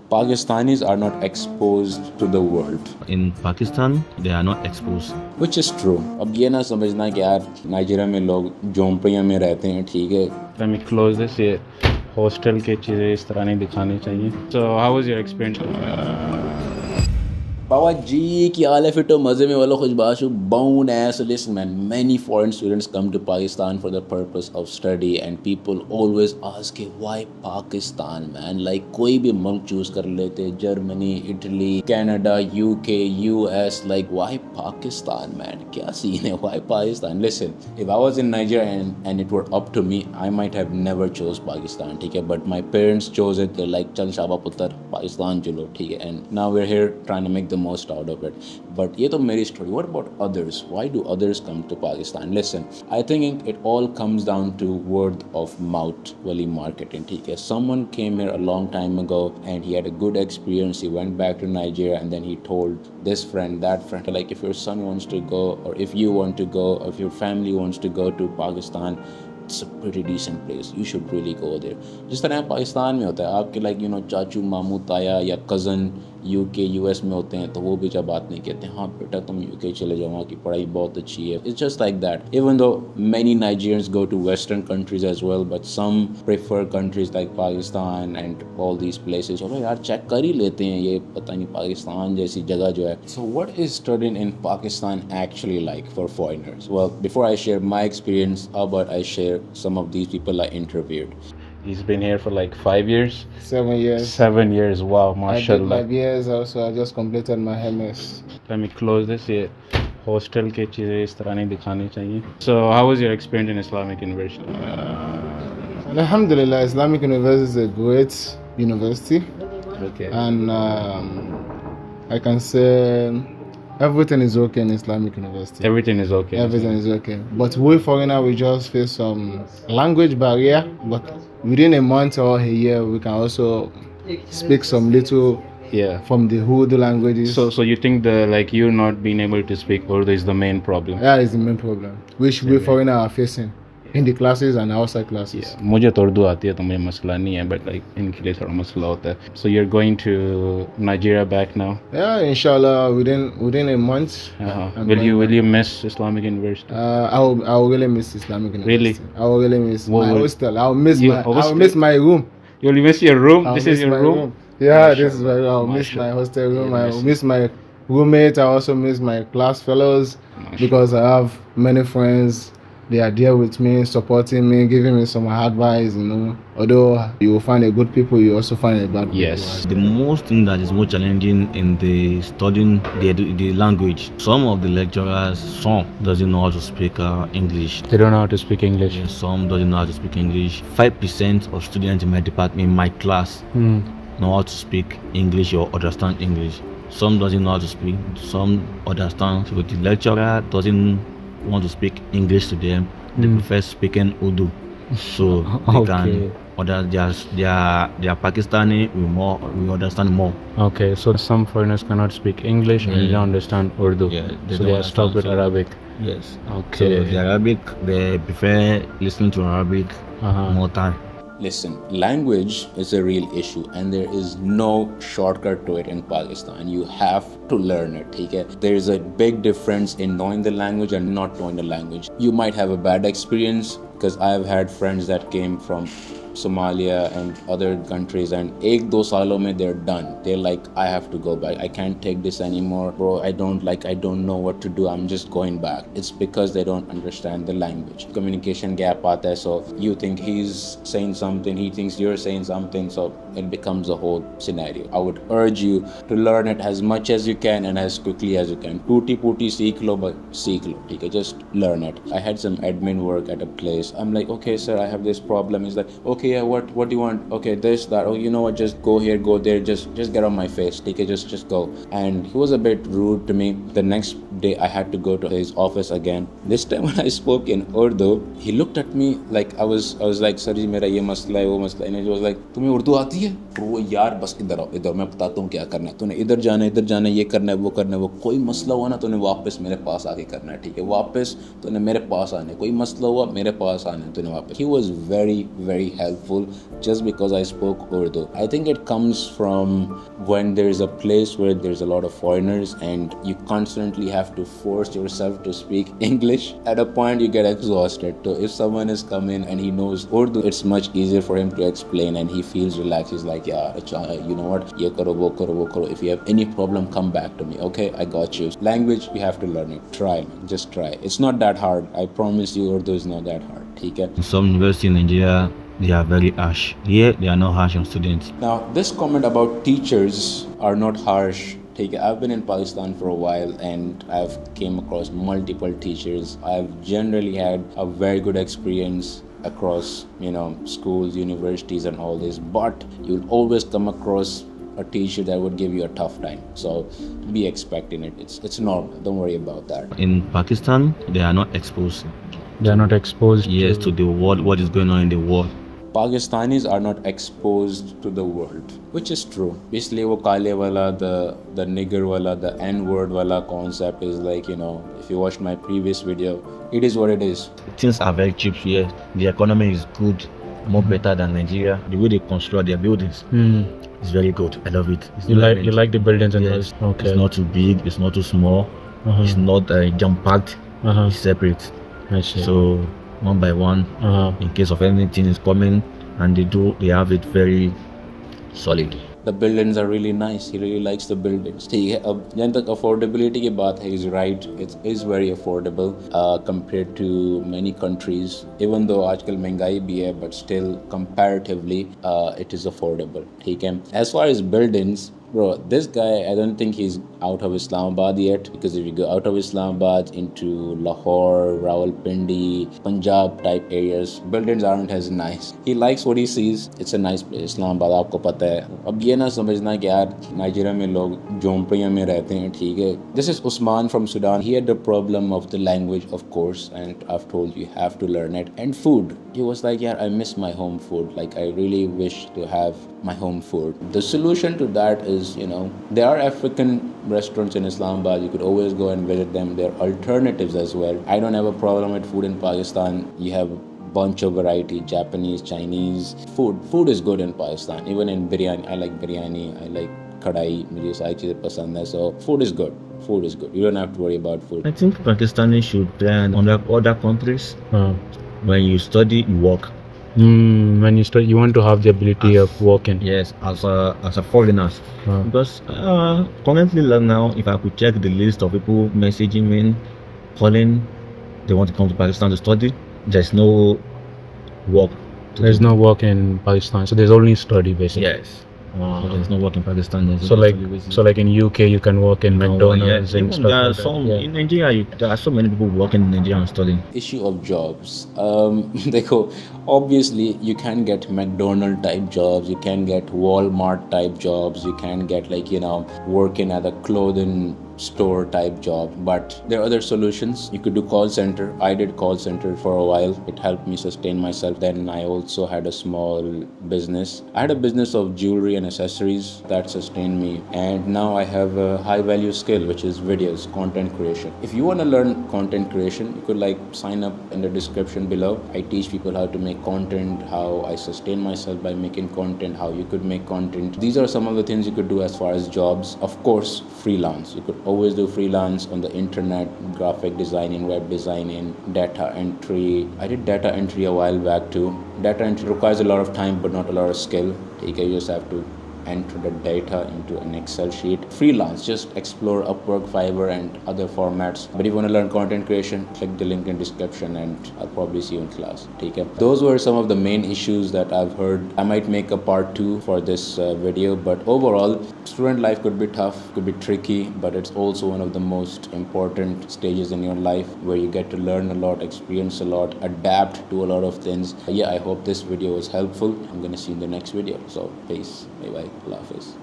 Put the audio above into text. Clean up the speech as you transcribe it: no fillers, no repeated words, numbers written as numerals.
Pakistanis are not exposed to the world. In Pakistan, they are not exposed. Which is true. अब ये ना समझना कि यार नाइजीरिया में लोग झोंपड़ियों में रहते हैं, ठीक है. Let me close this. ये हॉस्टल की चीज़ें इस तरह नहीं दिखानी चाहिए. So how was your experience? बाबा जी की हाल है फिटो मज़े में वालों खुशबाशु bone ass. Listen man, many foreign students come to Pakistan for the purpose of study and people always ask why Pakistan man, like कोई भी मुल्क चूज़ कर लेते, Germany, Italy, Canada, UK, US, like why Pakistan man, क्या scene है, why Pakistan? Listen, if I was in Nigeria and it were up to me, I might have never chose Pakistan, ठीक है, but my parents chose it. They're like चल शाबा पुत्र पाकिस्तान चलो, ठीक है, and now we're here trying to make the most out of it. But ये तो मेरी story. What about others? Why do others come to Pakistan? Listen, I think it all comes down to word of mouth wali marketing, ठीक है. Someone came here a long time ago and he had a good experience. He went back to Nigeria and then he told this friend, that friend, like if your son wants to go or if you want to go or if your family wants to go to Pakistan, it's a pretty decent place. You should really go there. जिस तरह पाकिस्तान में होता है आपके like चाचू मामू ताया या कज़न UK US में होते हैं तो वो भी जब बात नहीं कहते हाँ बेटा तुम UK चले जाओ वहाँ की पढ़ाई बहुत अच्छी है. It's just like that. Even though many Nigerians go to Western countries as well, but some prefer countries like Pakistan and all these places. चलो यार चेक कर ही लेते हैं ये पता नहीं पाकिस्तान जैसी जगह जो है. So what is studying in Pakistan actually like for foreigners? Well, before I share my experience, how about I share some of these people I interviewed. He's been here for like 5 years. 7 years. 7 years. Wow, I mashallah. did 5 years also. I just completed my MS. Let me close this. ये hostel की चीज़ें इस तरह नहीं दिखानी चाहिए. So how was your experience in Islamic University? Alhamdulillah, Islamic University is a great university. Okay. And I can say everything is okay in Islamic University. Everything is okay. Everything is okay. But we foreigner, we just face some language barrier. But within a month or a year, we can also speak some little Yeah. from the Urdu languages. So you think the like you not being able to speak Urdu is the main problem? That is the main problem, which we foreigner are facing in the classes and outside classes. Yeah. मुझे तो उर्दू आती है तो मुझे मसला नहीं है, but like इनके लिए थोड़ा मसला होता है. So you're going to Nigeria back now? Yeah, inshallah, within a month. I'm Will going you miss Islamic University? I will really miss Islamic University. Really? I will really miss What my would- hostel. I will miss You- my. I will hostel? miss my room. You'll miss your room. I'll This miss is your my room. Yeah, this is where I will miss Mashallah. my hostel room. Yeah, I will miss my roommate. I also miss my class fellows because I have many friends. They are there with me, supporting me, giving me some advice. Although you will find a good people, you also find a bad people. Yes. The most thing that is more challenging in the studying the language, some of the lecturers, some doesn't know how to speak English. They don't know how to speak English. Some doesn't know how to speak English. 5% of students in my department, in my class, know how to speak English or understand English. Some doesn't know how to speak. Some understand. So the lecturer doesn't want to speak English to them. They prefer speaking Urdu. So they Okay. they are Pakistani. We understand more. Okay, so some foreigners cannot speak English and they don't understand Urdu. Yeah, they so don't they are stuck understand, with so- Arabic. Yes. Okay. So the Arabic, they prefer listening to Arabic more time. Listen, language is a real issue and there is no shortcut to it in Pakistan. You have to learn it, okay? There is a big difference in knowing the language and not knowing the language. You might have a bad experience because I have had friends that came from Somalia and other countries and 1-2 सालों में they're done. They're like, I have to go back. I can't take this anymore. Bro, I don't know what to do. I'm just going back. It's because they don't understand the language. Communication gap आता है, so you think he's saying something, he thinks you're saying something, so it becomes a whole scenario. I would urge you to learn it as much as you can and as quickly as you can. Tooti pooti सीख लो, but सीख लो, ठीक है? Just learn it. I had some admin work at a place. I'm like, okay sir, I have this problem. He's like, okay, yeah, what do you want? Okay, this, that. Oh, you know what, just go here, go there, just get on my face, take it, just go. And he was a bit rude to me. The next day I had to go to his office again. This time when I spoke in Urdu, he looked at me like I was like, sir ji mera ye masla hai, wo masla hai. And he was like, तुम्हें उर्दू आती है? वो यार बस इधर आओ, इधर मैं बताता हूँ क्या करना है. तूने इधर जाना है, ये करना है, वो कोई मसला हुआ ना तूने वापस मेरे पास आके करना है, ठीक है? वापस तूने मेरे पास आने, कोई मसला हुआ मेरे पास आने तूने वापस. He was very, very helpful. helpful just because I spoke Urdu. I think it comes from when there is a place where there's a lot of foreigners and you constantly have to force yourself to speak English. At a point you get exhausted. So if someone is coming and he knows Urdu, it's much easier for him to explain and he feels relaxed. He's like, yeah, you know what, ye karo, wo karo, wo karo. If you have any problem, come back to me. Okay, I got you. Language, you have to learn it. Try, man. Just try. It's not that hard. I promise you, Urdu is not that hard. Okay? In some universities in Nigeria, they are very harsh. Here, they are not harsh on students. Now, this comment about teachers are not harsh. I've been in Pakistan for a while and I've came across multiple teachers. I've generally had a very good experience across, schools, universities and all this. But you'll always come across a teacher that would give you a tough time. So be expecting it. It's normal. Don't worry about that. In Pakistan, they are not exposed. They are not exposed. Yes, to the world, what is going on in the world. Pakistanis are not exposed to the world, which is true. Basically, wo kale wala, the nigger wala, the N-word wala concept is like, if you watched my previous video, it is what it is. Things are very cheap here. The economy is good, more better than Nigeria. The way they construct their buildings is very good. I love it. You like the buildings and yes. Okay. It's not too big, it's not too small, it's not jam-packed, it's separate. I see. So one by one, in case of anything is coming, and they have it very solid. The buildings are really nice. He really likes the buildings. जहाँ तक affordability की बात है, he's right. It is very affordable compared to many countries. Even though आजकल महंगाई भी है, but still comparatively it is affordable. ठीक है. As far as buildings, bro, this guy, I don't think he's out of Islamabad yet, because if you go out of Islamabad into Lahore, Rawalpindi, Punjab type areas, buildings aren't as nice. He likes what he sees. It's a nice place. Islamabad, आपको पता है. अब ये ना समझना कि यार Nigeria में लोग झोंपड़ियों में रहते हैं, ठीक है. This is Usman from Sudan. He had the problem of the language, of course, and I've told you have to learn it. And food. He was like, yeah, I miss my home food. Like, I really wish to have my home food. The solution to that is, there are African restaurants in Islamabad. You could always go and visit them. There are alternatives as well. I don't have a problem with food in Pakistan. You have a bunch of variety, Japanese, Chinese. Food is good in Pakistan. Even in biryani, I like biryani. I like kadai. मुझे सारी चीज़ें पसंद है. So food is good. Food is good. You don't have to worry about food. I think Pakistanis should plan on other countries. When you study, you work. When you study, you want to have the ability of working. Yes, as a foreigner. Because currently now, if I could check the list of people messaging me, calling, they want to come to Pakistan to study, there's no work. There's no work in Pakistan, so there's only study basically. Yes. So there's no work in Pakistan. So like in UK, you can work in McDonald's and stuff like that. In Nigeria, there are so many people working in Nigeria and studying. Issue of jobs. Obviously, you can get McDonald type jobs. You can get Walmart type jobs. You can get working at a clothing store type job, but there are other solutions. You could do call center. I did call center for a while. It helped me sustain myself. Then I also had a small business. I had a business of jewelry and accessories that sustained me, and now I have a high value skill, which is videos, content creation. If you want to learn content creation, you could sign up in the description below. I teach people how to make content, how I sustain myself by making content, how you could make content. These are some of the things you could do as far as jobs. Of course, freelance. You could always do freelance on the internet, graphic designing, web designing, data entry. I did data entry a while back too. Data entry requires a lot of time but not a lot of skill. You just have to enter the data into an Excel sheet. Freelance, just explore Upwork, Fiverr and other formats. But if you want to learn content creation, click the link in description and I'll probably see you in class. Those were some of the main issues that I've heard. I might make a part 2 for this video, but overall, student life could be tough, could be tricky, but it's also one of the most important stages in your life where you get to learn a lot, experience a lot, adapt to a lot of things. I hope this video was helpful. I'm gonna see you in the next video. So peace. Bye bye. Allah Hafiz.